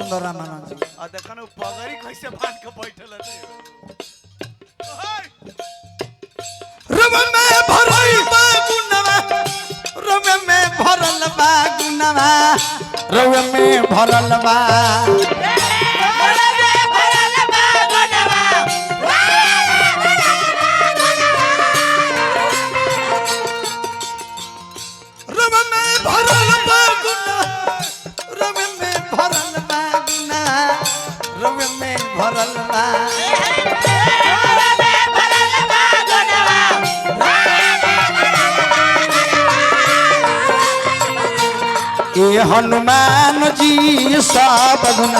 सुंदर रामानंद जी आ देखा ना पगड़ी कैसे बांध के बैठल है रव में भरल बा गुनवा रव में भरल बा गुनवा रव में भरल बा ये हनुमान जी सब गुण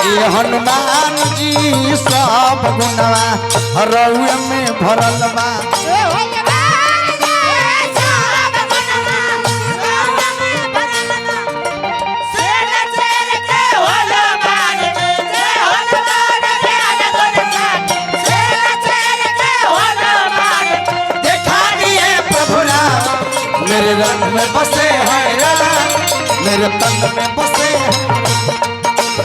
ये हनुमान जी सब गुणवा रउए में भरल बा मेरे रंग में बसे हैं राम मेरे तन में बसे हैं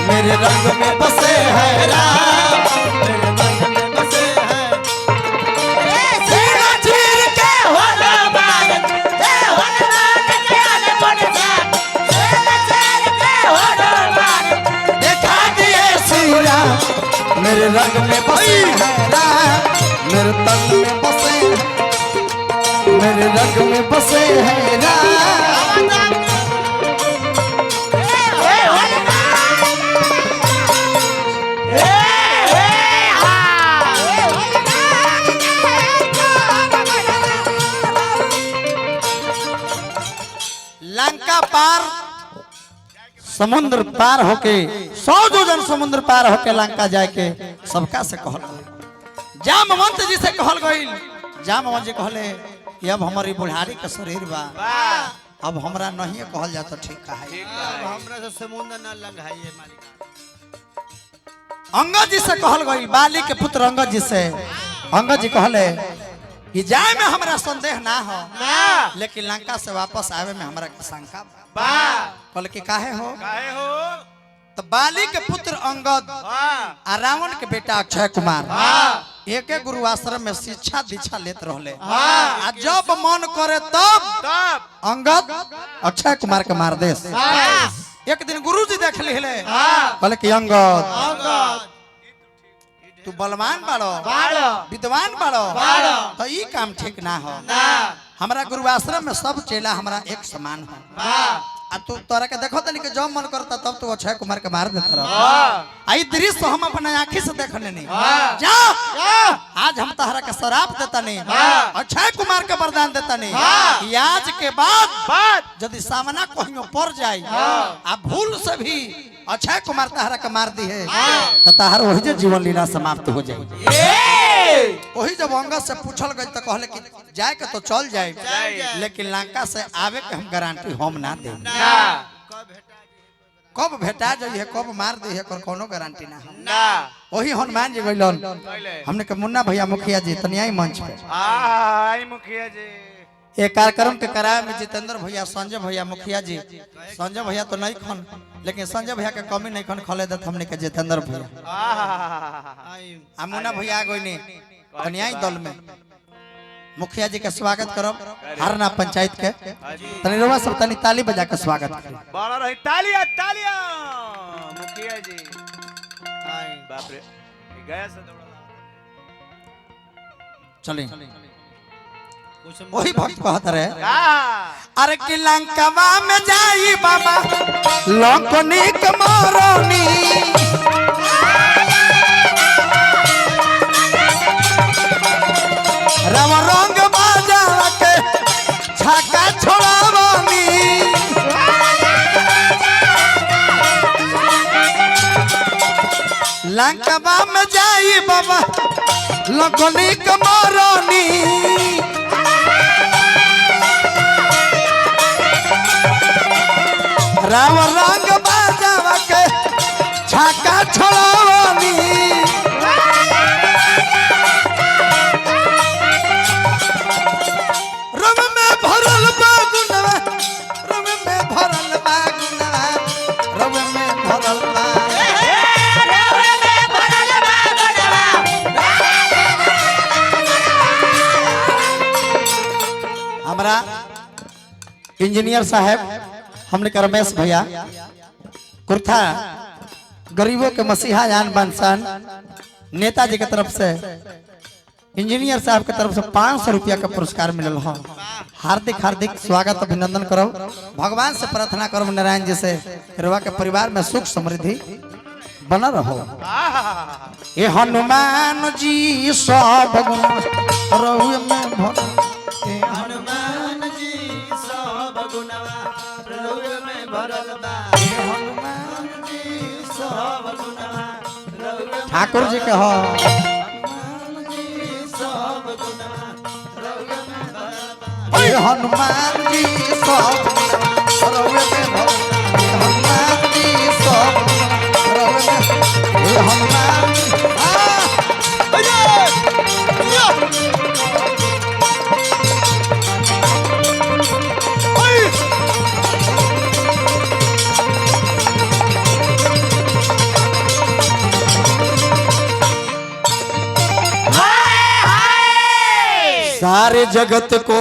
मेरे रंग में बसे हैं राम मेरे रंग में बसे हैं सीना चीर के हनुमान जय हनुमान ज्ञान गुण सागर सीना चीर के हनुमान दिखा दिए श्री राम मेरे रंग में बसे हैं राम मेरे तन में बसे हैं मेरे रंग में बसे हैं राम लंका पार समुद्र पार होके 100 जोजन समुद्र पार होके लंका जाए के सबका से कहल जामवंत जी से कहल गई जामवंत जी कहले अब हमारी बुढ़ारी का शरीर बा अब हमरा नहीं कहल जाता ठीक है हमरा से समुद्र न लंघाइए मालिक अंगद जी से कहल गई बाली के पुत्र अंगद जी से अंगद जी कहले कि जाए में हमरा संदेह ना हो लेकिन लंका से वापस आवे में हमरा शंका बा कहले कि काहे हो तो बाली के पुत्र अंगद आ रावण के बेटा अक्षय कुमार एक गुरु आश्रम में शिक्षा दीक्षा लेते रहले आ जब मन करे तब अंगद अक्षय कुमार के मार दे एक दिन गुरु जी देख लिहले कहले कि अंगद तू बलवान बाड़ो विद्वान बाड़ो तो ई काम ठीक ना हो हमारा गुरु आश्रम में सब चेला हमारा एक समान हो आ तू तोरा के देखो तनी के जब मन करता तब तू अक्षय कुमार के मार देता रह आई दृश्य हम अपने आंखी से देखने नहीं जा आज हम तहरा के शराप देता नहीं अक्षय कुमार के वरदान देता नहीं आज के बाद यदि सामना कहीं पड़ जाए आ भूल से भी अक्षय कुमार तहरा के मार दी है तो तहर वही जीवन लीला समाप्त हो जाए वही जब अंगद से पूछल गई तो कहले कि जाए के तो चल जाए लेकिन लंका से आवे के हम गारंटी हम ना दे कब भेटा जाइए कब मार दी है कोनो गारंटी ना वही हनुमान जी गइलन हमने के मुन्ना भैया मुखिया जी तनिया मंच पे मुखिया जी एक कार्यक्रम के कराए में जितेंद्र भैया संजय भैया मुखिया जी संजय भैया तो नहीं खन लेकिन संजय भैया के कमी नहीं खन खले दत हमने के जितेंद्र भैया आ मुन्ना भैया आ गई तनिया दल में मुखिया जी के स्वागत करब हरना पंचायत के तनी रोवा सब तनी ताली बजा के स्वागत करी बड़ा रही तालियां तालियां मुखिया जी बाप रे गया से दौड़ा चलिए वही भक्त कहत रहे अरे कि लंकावा में जाई बाबा लंकनी के मारनी राम रंग बाजा के छक्का छोड़ावनी लंकावा में जाई बाबा लंकनी के मारनी राम रंग बाजावा के छक्का छोड़ावनी इंजीनियर साहब हमने के रमेश भैया कुर्था गरीबों के मसीहा जान बनसन नेताजी के तरफ से इंजीनियर साहब के तरफ से 500 रुपया का पुरस्कार मिलल है। हार्दिक हार्दिक स्वागत अभिनंदन करो। भगवान से प्रार्थना करो नारायण जी से रवा के परिवार में सुख समृद्धि बना रहो। ये हनुमान जी सब गुण रहुए में भर हनुमान जी सब गुणवा रउए में भरल बा। हनुमान जी सब गुणवा रउए में ठाकुर जी के हो हनुमान जी सब गुणवा रउए में भरल बा। ये हनुमान जी सब गुण रहुए में भर हनुमान जी सब गुण रहुए में ये हनुमान जी सारे जगत को